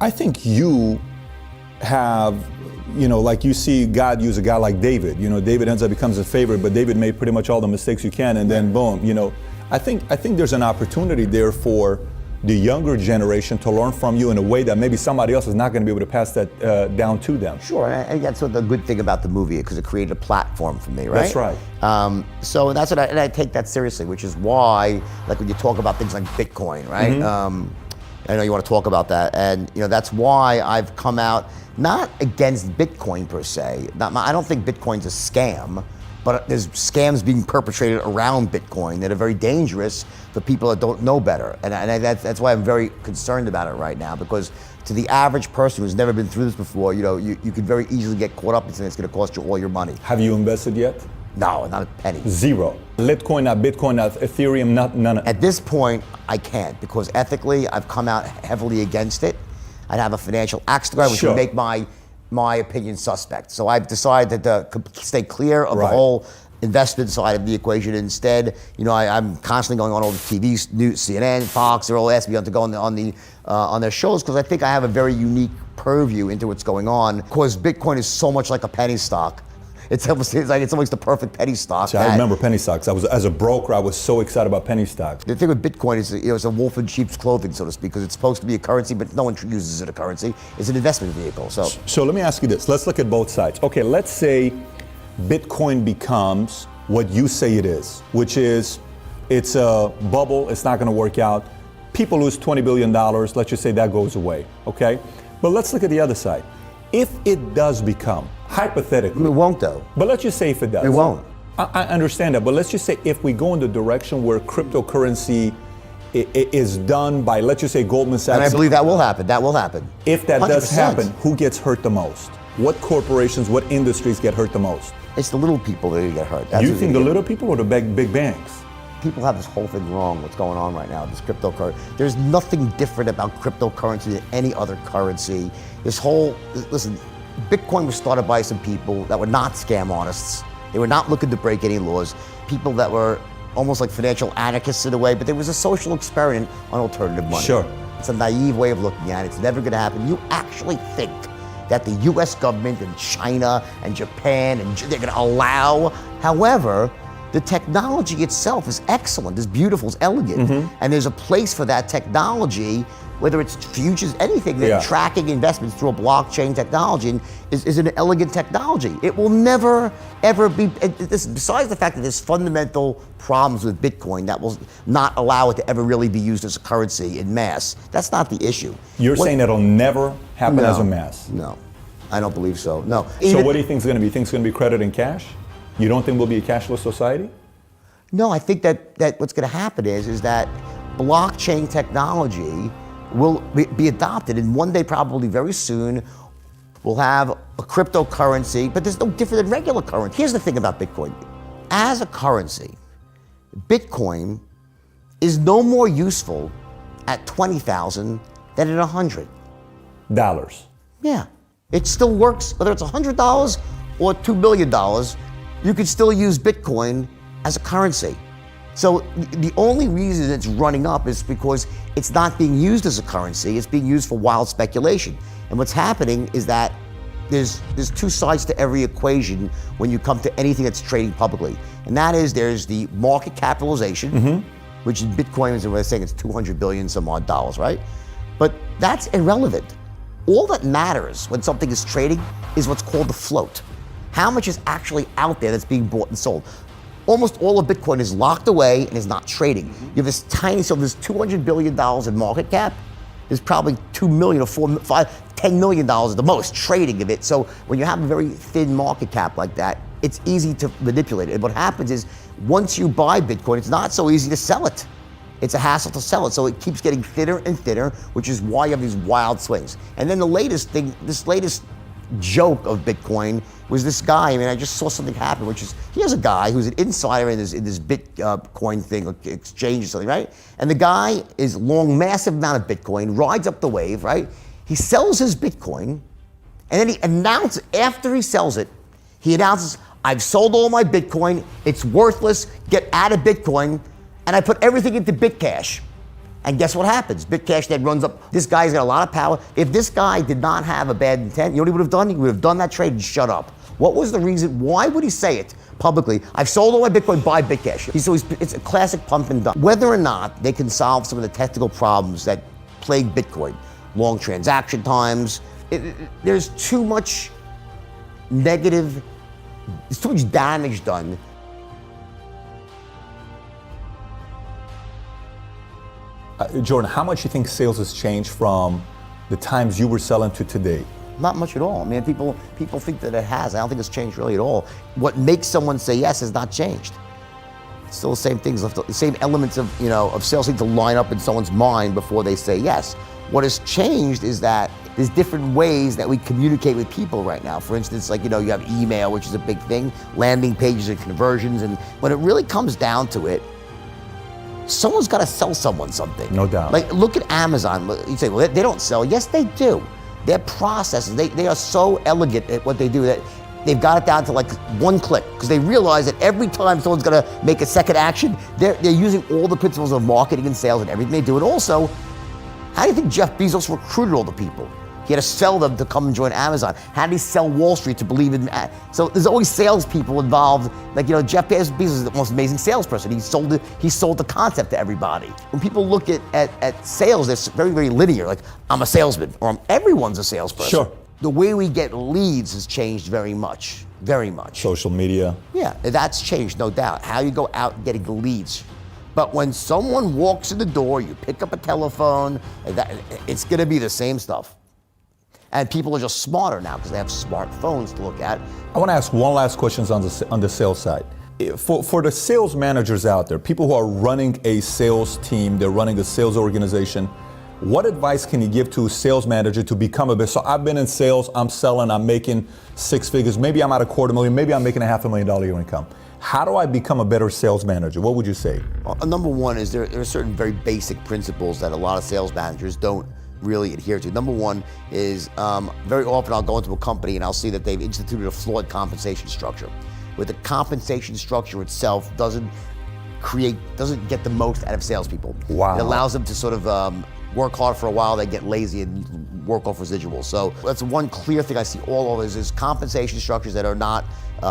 I think you have, like you see God use a guy like David. David ends up becomes a favorite, but David made pretty much all the mistakes you can, and then boom. I think there's an opportunity there for the younger generation to learn from you in a way that maybe somebody else is not going to be able to pass that down to them. Sure, and that's what the good thing about the movie, because it created a platform for me, right? That's right. So that's what I take that seriously, which is why, like when you talk about things like Bitcoin, right? Mm-hmm. I know you want to talk about that, and that's why I've come out not against Bitcoin per se. I don't think Bitcoin's a scam, but there's scams being perpetrated around Bitcoin that are very dangerous for people that don't know better. And that's why I'm very concerned about it right now, because to the average person who's never been through this before, you could very easily get caught up in something that's going to cost you all your money. Have you invested yet? No, not a penny. Zero. Litecoin, not Bitcoin, not Ethereum, none. At this point, I can't, because ethically, I've come out heavily against it. I'd have a financial axe to grind, which would make my opinion suspect. So I've decided to stay clear of the whole investment side of the equation. Instead, I'm constantly going on all the TV news, CNN, Fox. They're all asking me to go on their shows, because I think I have a very unique purview into what's going on. Because Bitcoin is so much like a penny stock. It's almost the perfect penny stock. See, I remember penny stocks. As a broker, I was so excited about penny stocks. The thing with Bitcoin is, it's a wolf in sheep's clothing, so to speak, because it's supposed to be a currency, but no one uses it as a currency. It's an investment vehicle. So let me ask you this. Let's look at both sides. Okay, let's say Bitcoin becomes what you say it is, which is it's a bubble. It's not going to work out. People lose $20 billion. Let's just say that goes away. Okay, but let's look at the other side. If it does become, hypothetically. It won't though. But let's just say if it does. It won't. I understand that, but let's just say if we go in the direction where cryptocurrency is done by, let's just say, Goldman Sachs. And I believe that will happen. That will happen. If that 100%. does happen, who gets hurt the most? What corporations, what industries get hurt the most? It's the little people that get hurt. You think the little people or the big banks? People have this whole thing wrong, what's going on right now, this cryptocurrency. There's nothing different about cryptocurrency than any other currency. Listen, Bitcoin was started by some people that were not scam artists. They were not looking to break any laws. People that were almost like financial anarchists in a way, but there was a social experiment on alternative money. Sure. It's a naive way of looking at it. It's never going to happen. You actually think that the US government and China and Japan, and they're going to allow, however, the technology itself is excellent, it's beautiful, it's elegant, and there's a place for that technology, whether it's futures, anything, that tracking investments through a blockchain technology is an elegant technology. It will never, ever be, besides the fact that there's fundamental problems with Bitcoin that will not allow it to ever really be used as a currency in mass. That's not the issue. You're saying it'll never happen as a mass? No, I don't believe so, no. So what do you think is going to be? You think it's going to be credit and cash? You don't think we'll be a cashless society? No, I think that what's going to happen is that blockchain technology will be adopted, and one day, probably very soon, we'll have a cryptocurrency, but there's no different than regular currency. Here's the thing about Bitcoin. As a currency, Bitcoin is no more useful at 20,000 than at $100. Yeah, it still works, whether it's $100 or $2 billion, you could still use Bitcoin as a currency. So the only reason it's running up is because it's not being used as a currency, it's being used for wild speculation. And what's happening is that there's two sides to every equation when you come to anything that's trading publicly. And that is, there's the market capitalization, which in Bitcoin is, we're saying it's 200 billion some odd dollars, right? But that's irrelevant. All that matters when something is trading is what's called the float. How much is actually out there that's being bought and sold? Almost all of Bitcoin is locked away and is not trading. You have this tiny, so there's $200 billion in market cap. There's probably 2 million or 4, 5, $10 million at the most trading of it. So when you have a very thin market cap like that, it's easy to manipulate it. And what happens is, once you buy Bitcoin, it's not so easy to sell it. It's a hassle to sell it, so it keeps getting thinner and thinner, which is why you have these wild swings. And then the latest thing, this latest joke of Bitcoin was this guy. I mean, I just saw something happen, which is, here's a guy who's an insider in this Bitcoin thing, exchange or something, right? And the guy is long, massive amount of Bitcoin, rides up the wave, right? He sells his Bitcoin, and then he announces, after he sells it, he announces, I've sold all my Bitcoin, it's worthless, get out of Bitcoin, and I put everything into BitCash. And guess what happens? Bitcash then runs up. This guy's got a lot of power. If this guy did not have a bad intent, you know what he would have done? He would have done that trade and shut up. What was the reason? Why would he say it publicly? I've sold all my Bitcoin, buy Bitcash. It's a classic pump and dump. Whether or not they can solve some of the technical problems that plague Bitcoin, long transaction times, there's too much negative, there's too much damage done. Jordan, how much do you think sales has changed from the times you were selling to today? Not much at all. I mean, people think that it has. I don't think it's changed really at all. What makes someone say yes has not changed. It's still the same things, the same elements of sales need to line up in someone's mind before they say yes. What has changed is that there's different ways that we communicate with people right now. For instance, like, you have email, which is a big thing, landing pages and conversions, and when it really comes down to it, someone's got to sell someone something. No doubt. Like, look at Amazon. You say, well, they don't sell. Yes, they do. Their processes, they are so elegant at what they do that they've got it down to like one click, because they realize that every time someone's going to make a second action, they're using all the principles of marketing and sales and everything they do. And also, how do you think Jeff Bezos recruited all the people? He had to sell them to come and join Amazon. How did he sell Wallstreet to believe in? So there's always salespeople involved. Like, Jeff Bezos is the most amazing salesperson. He sold the concept to everybody. When people look at sales, it's very, very linear. Like, I'm a salesman, or everyone's a salesperson. Sure. The way we get leads has changed very much, very much. Social media. Yeah, that's changed, no doubt. How you go out getting the leads. But when someone walks in the door, you pick up a telephone, it's gonna be the same stuff. And people are just smarter now because they have smartphones to look at. I want to ask one last question on the sales side. For the sales managers out there, people who are running a sales team, they're running a sales organization, what advice can you give to a sales manager to become a bit? So I've been in sales, I'm selling, I'm making six figures, maybe I'm at $250,000, maybe I'm making $500,000 year income. How do I become a better sales manager? What would you say? Well, number one is there are certain very basic principles that a lot of sales managers don't really adhere to. Number one is very often I'll go into a company and I'll see that they've instituted a flawed compensation structure, where the compensation structure itself doesn't get the most out of salespeople. Wow. It allows them to sort of work hard for a while, they get lazy and work off residuals. So that's one clear thing I see all over is compensation structures that are not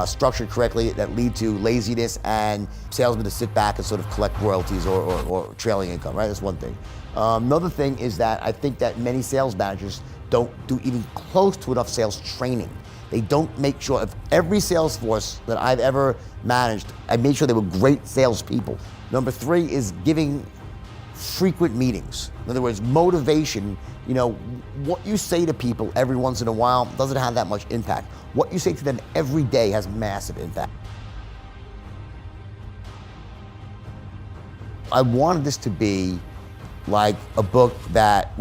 structured correctly, that lead to laziness and salesmen to sit back and sort of collect royalties or trailing income, right? That's one thing. Another thing is that I think that many sales managers don't do even close to enough sales training. They don't make sure, of every sales force that I've ever managed, I made sure they were great salespeople. Number three is giving frequent meetings. In other words, motivation. What you say to people every once in a while doesn't have that much impact. What you say to them every day has massive impact. I wanted this to be like a book that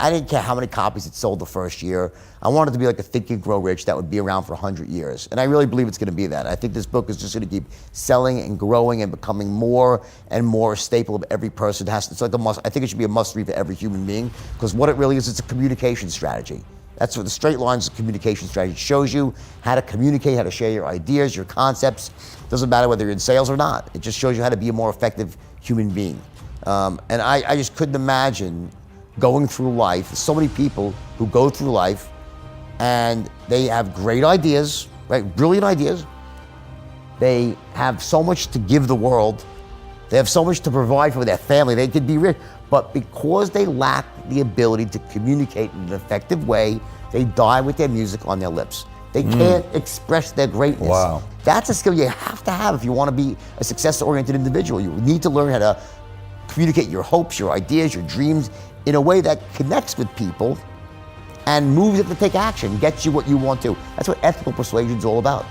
I didn't care how many copies it sold the first year. I wanted it to be like a Think and Grow Rich that would be around for 100 years. And I really believe it's going to be that. I think this book is just going to keep selling and growing and becoming more and more a staple of every person. It's like a must. I think it should be a must read for every human being, because what it really is, it's a communication strategy. That's what the straight lines of communication strategy. It shows you how to communicate, how to share your ideas, your concepts. Doesn't matter whether you're in sales or not. It just shows you how to be a more effective human being. And I just couldn't imagine going through life. There's so many people who go through life and they have great ideas, right? Brilliant ideas. They have so much to give the world. They have so much to provide for their family. They could be rich, but because they lack the ability to communicate in an effective way, they die with their music on their lips. They can't express their greatness. Wow. That's a skill you have to have if you want to be a success-oriented individual. You need to learn how to communicate your hopes, your ideas, your dreams in a way that connects with people and moves them to take action, gets you what you want to. That's what ethical persuasion is all about.